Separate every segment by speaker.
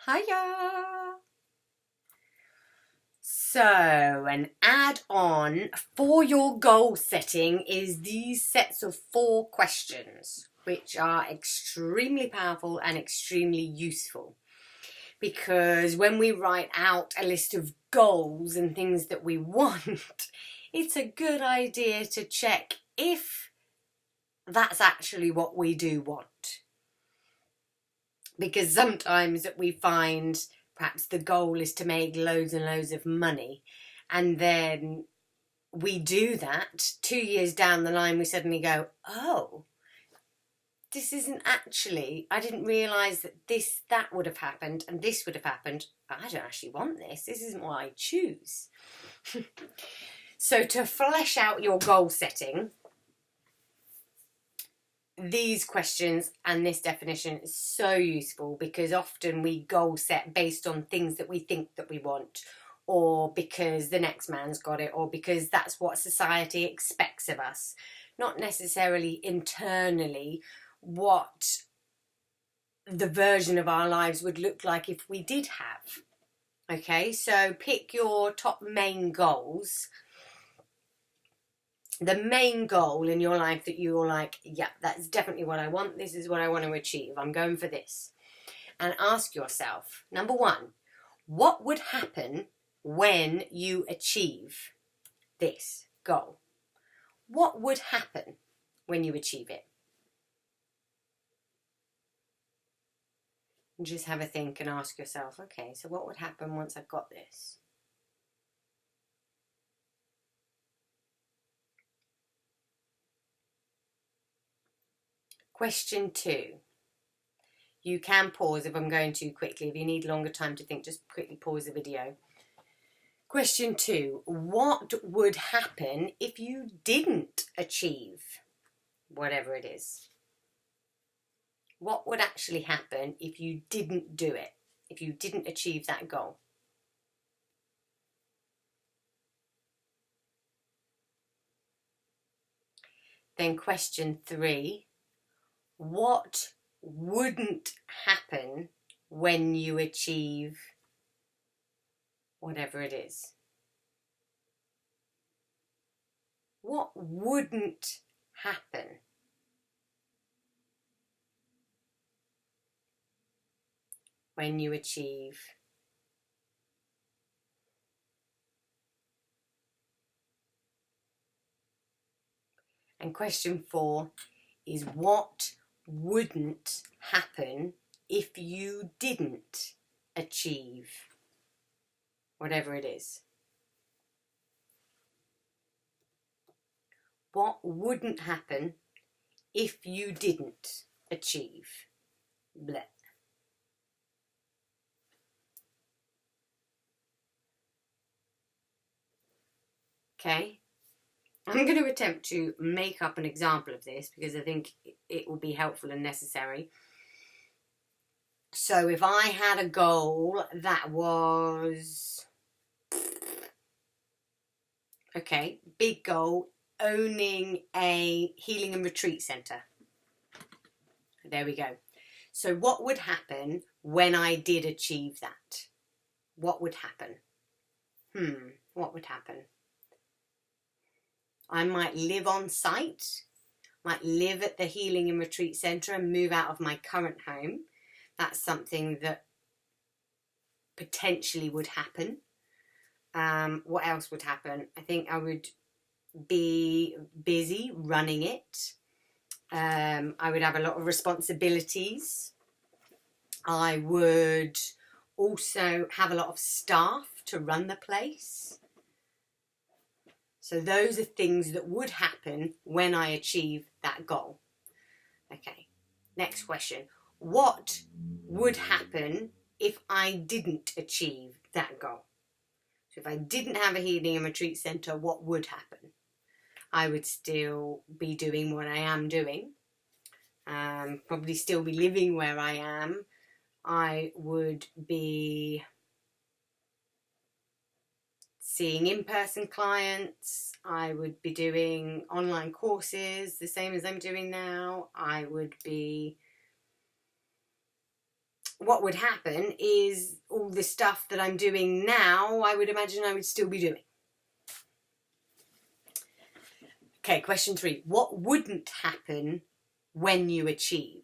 Speaker 1: Hiya! So, an add-on for your goal setting is these sets of 4 questions, which are extremely powerful and extremely useful. Because when we write out a list of goals and things that we want, it's a good idea to check if that's actually what we do want. Because sometimes we find perhaps the goal is to make loads and loads of money, and then we do that. 2 years down the line, we suddenly go, oh, this isn't actually, I didn't realise that that would have happened and this would have happened. I don't actually want this. This isn't what I choose. So to flesh out your goal setting, these questions and this definition is so useful, because often we goal set based on things that we think that we want, or because the next man's got it, or because that's what society expects of us, not necessarily internally what the version of our lives would look like if we did have. Okay, so pick your top main goals. The main goal in your life that you're like, yeah, that's definitely what I want. This is what I want to achieve. I'm going for this. And ask yourself, number 1, what would happen when you achieve this goal? What would happen when you achieve it? And just have a think and ask yourself, okay, so what would happen once I've got this? Question 2. You can pause if I'm going too quickly. If you need longer time to think, just quickly pause the video. Question 2. What would happen if you didn't achieve whatever it is? What would actually happen if you didn't do it? If you didn't achieve that goal? Then question 3. What wouldn't happen when you achieve whatever it is? What wouldn't happen when you achieve and question 4 is what wouldn't happen if you didn't achieve whatever it is? What wouldn't happen if you didn't achieve? Bleh. Okay, I'm going to attempt to make up an example of this because I think it will be helpful and necessary. So if I had a goal that was, okay, big goal, owning a healing and retreat centre. There we go. So what would happen when I did achieve that? What would happen? What would happen? I might live on site, might live at the healing and retreat centre and move out of my current home. That's something that potentially would happen. What else would happen? I think I would be busy running it. I would have a lot of responsibilities. I would also have a lot of staff to run the place. So those are things that would happen when I achieve that goal. Okay, next question. What would happen if I didn't achieve that goal? So if I didn't have a healing and retreat centre, what would happen? I would still be doing what I am doing. Probably still be living where I am. I would be seeing in-person clients. I would be doing online courses, the same as I'm doing now. I would be what would happen is all the stuff that I'm doing now, I would imagine I would still be doing. Okay, question 3. What wouldn't happen when you achieve?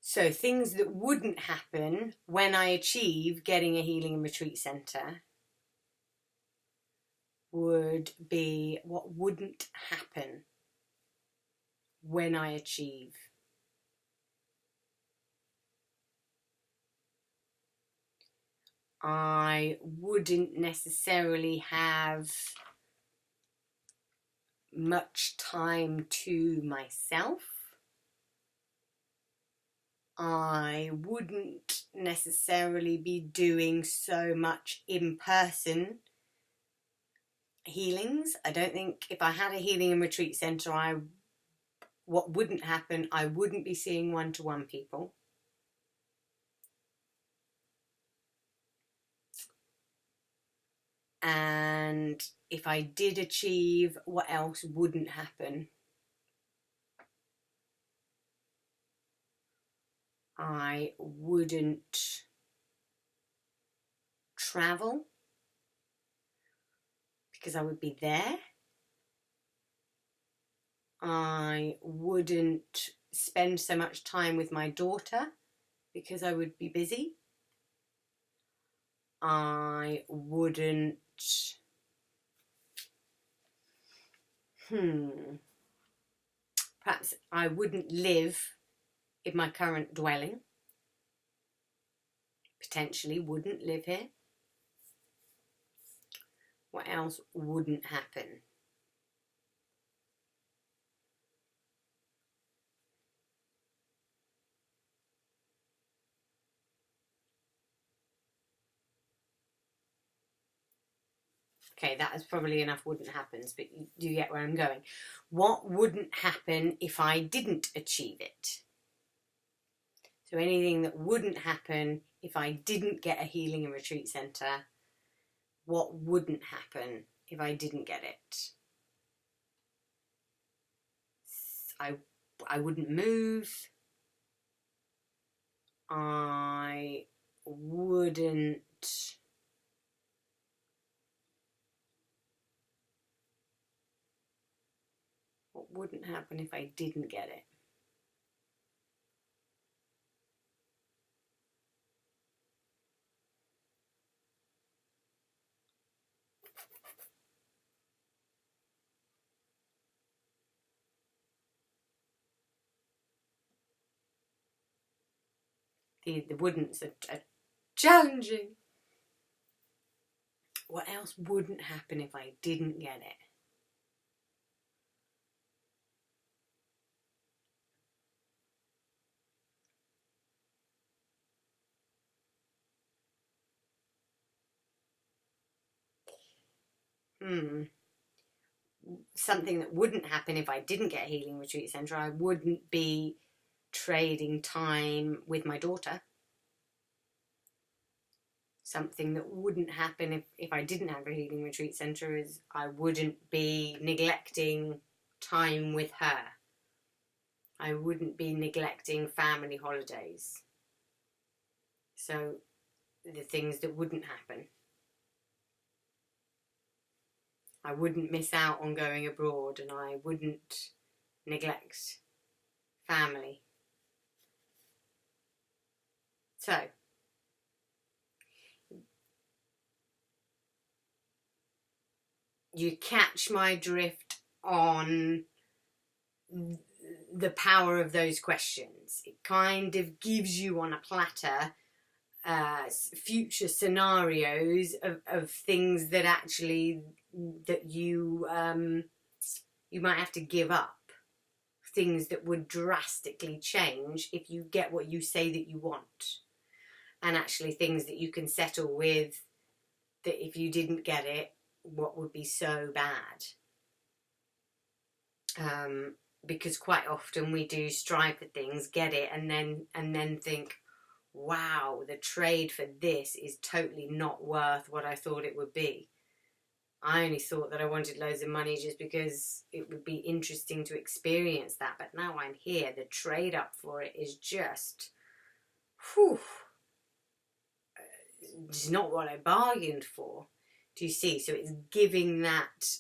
Speaker 1: So things that wouldn't happen when I achieve getting a healing and retreat centre would be what wouldn't happen when I achieve. I wouldn't necessarily have much time to myself. I wouldn't necessarily be doing so much in-person healings. I don't think if I had a healing and retreat centre, what wouldn't happen, I wouldn't be seeing one-to-one people. And if I did achieve, what else wouldn't happen? I wouldn't travel because I would be there. I wouldn't spend so much time with my daughter because I would be busy. I wouldn't perhaps I wouldn't live in my current dwelling. Potentially wouldn't live here. What else wouldn't happen? Okay, that is probably enough wouldn't happens, but you get where I'm going. What wouldn't happen if I didn't achieve it? So anything that wouldn't happen if I didn't get a healing and retreat centre, what wouldn't happen if I didn't get it? I wouldn't move. I wouldn't what wouldn't happen if I didn't get it? The wouldn'ts are challenging. What else wouldn't happen if I didn't get it? Something that wouldn't happen if I didn't get a healing retreat centre, I wouldn't be trading time with my daughter. Something that wouldn't happen if I didn't have a healing retreat centre is I wouldn't be neglecting time with her. I wouldn't be neglecting family holidays. So the things that wouldn't happen. I wouldn't miss out on going abroad, and I wouldn't neglect family. So, you catch my drift on the power of those questions. It kind of gives you on a platter future scenarios of things that actually that you might have to give up, things that would drastically change if you get what you say that you want, and actually things that you can settle with, that if you didn't get it, what would be so bad. Because quite often we do strive for things, get it, and then think, wow, the trade for this is totally not worth what I thought it would be. I only thought that I wanted loads of money just because it would be interesting to experience that. But now I'm here. The trade up for it is just, whew, it's not what I bargained for. Do you see? So it's giving that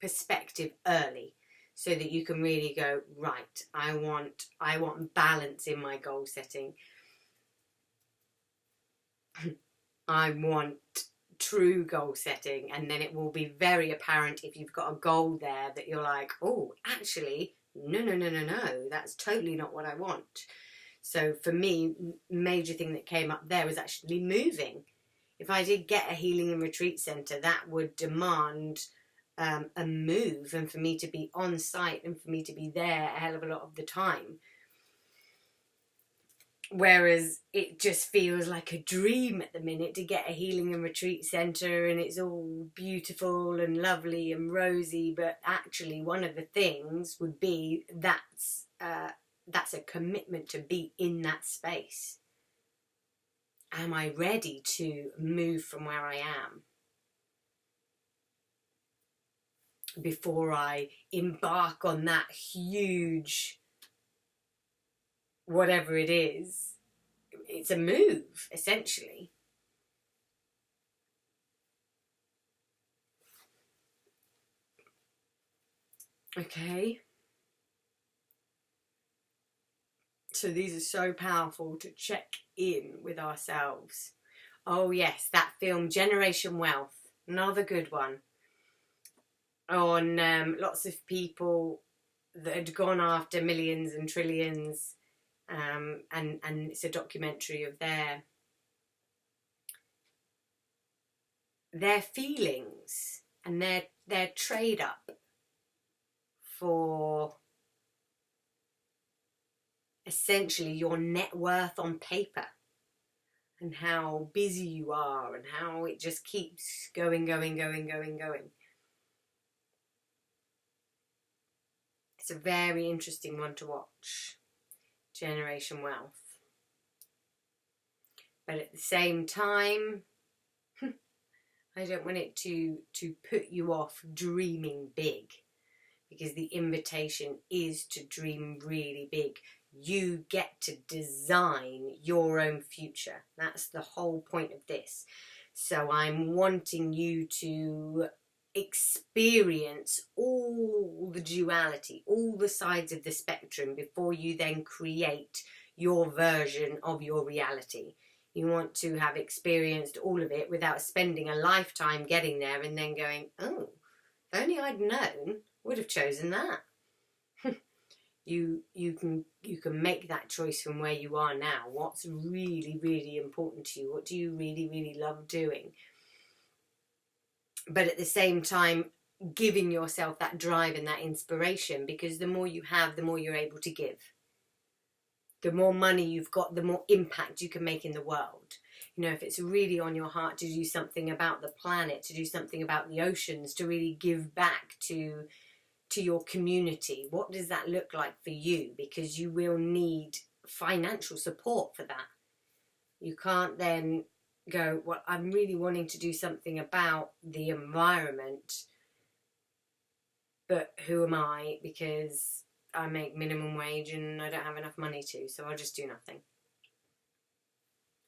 Speaker 1: perspective early, so that you can really go, right, I want balance in my goal setting. I want true goal setting, and then it will be very apparent if you've got a goal there that you're like, oh, actually, no, that's totally not what I want. So for me, major thing that came up there was actually moving. If I did get a healing and retreat centre, that would demand a move, and for me to be on site and for me to be there a hell of a lot of the time. Whereas it just feels like a dream at the minute to get a healing and retreat centre, and it's all beautiful and lovely and rosy, but actually one of the things would be that's a commitment to be in that space. Am I ready to move from where I am before I embark on that huge whatever it is? It's a move, essentially. Okay. So these are so powerful to check in with ourselves. Oh yes, that film Generation Wealth, another good one, on lots of people that had gone after millions and trillions, and it's a documentary of their feelings and their trade up for essentially your net worth on paper, and how busy you are and how it just keeps going. It's a very interesting one to watch, Generation Wealth. But at the same time, I don't want it to put you off dreaming big, because the invitation is to dream really big. You get to design your own future. That's the whole point of this. So I'm wanting you to experience all the duality, all the sides of the spectrum, before you then create your version of your reality. You want to have experienced all of it without spending a lifetime getting there and then going, oh, if only I'd known, would have chosen that. You can make that choice from where you are now. What's really, really important to you? What do you really, really love doing? But at the same time, giving yourself that drive and that inspiration, because the more you have, the more you're able to give. The more money you've got, the more impact you can make in the world. You know, if it's really on your heart to do something about the planet, to do something about the oceans, to really give back to your community, what does that look like for you? Because you will need financial support for that. You can't then go, well, I'm really wanting to do something about the environment, but who am I? Because I make minimum wage and I don't have enough money to, so I'll just do nothing.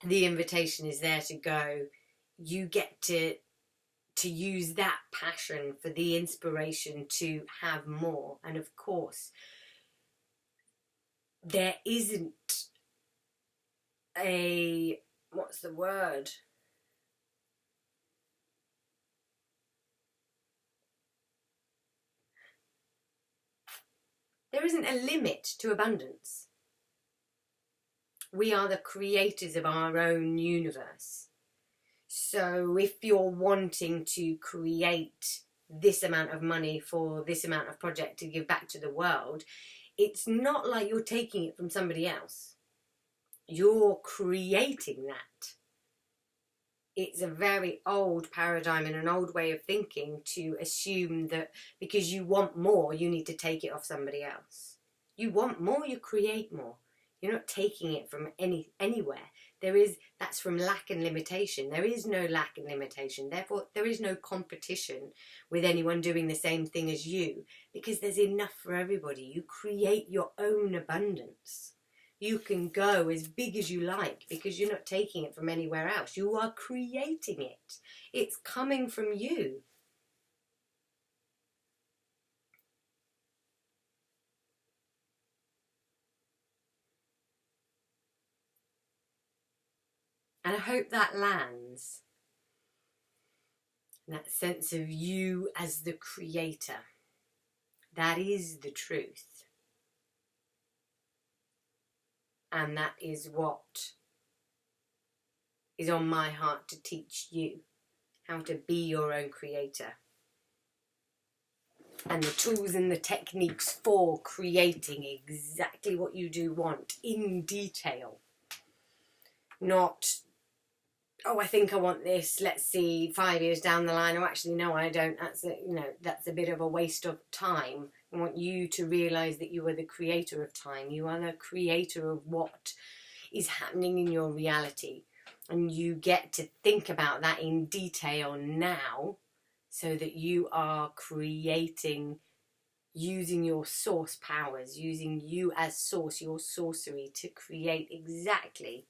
Speaker 1: The invitation is there to go, you get to use that passion for the inspiration to have more. And of course, there isn't a, what's the word? There isn't a limit to abundance. We are the creators of our own universe. So if you're wanting to create this amount of money for this amount of project to give back to the world, it's not like you're taking it from somebody else. You're creating that. It's a very old paradigm and an old way of thinking to assume that because you want more, you need to take it off somebody else. You want more, you create more. You're not taking it from anywhere. That's from lack and limitation. There is no lack and limitation. Therefore, there is no competition with anyone doing the same thing as you, because there's enough for everybody. You create your own abundance. You can go as big as you like because you're not taking it from anywhere else. You are creating it. It's coming from you. And I hope that lands. That sense of you as the creator. That is the truth. And that is what is on my heart to teach you. How to be your own creator. And the tools and the techniques for creating exactly what you do want in detail. Not, oh, I think I want this, let's see, 5 years down the line, oh, actually, no, I don't. That's a bit of a waste of time. I want you to realise that you are the creator of time. You are the creator of what is happening in your reality. And you get to think about that in detail now, so that you are creating, using your source powers, using you as source, your sorcery, to create exactly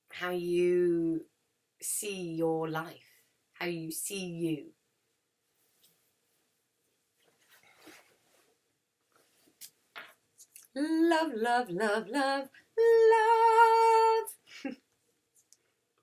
Speaker 1: how you see your life, how you see you. Love, love, love, love.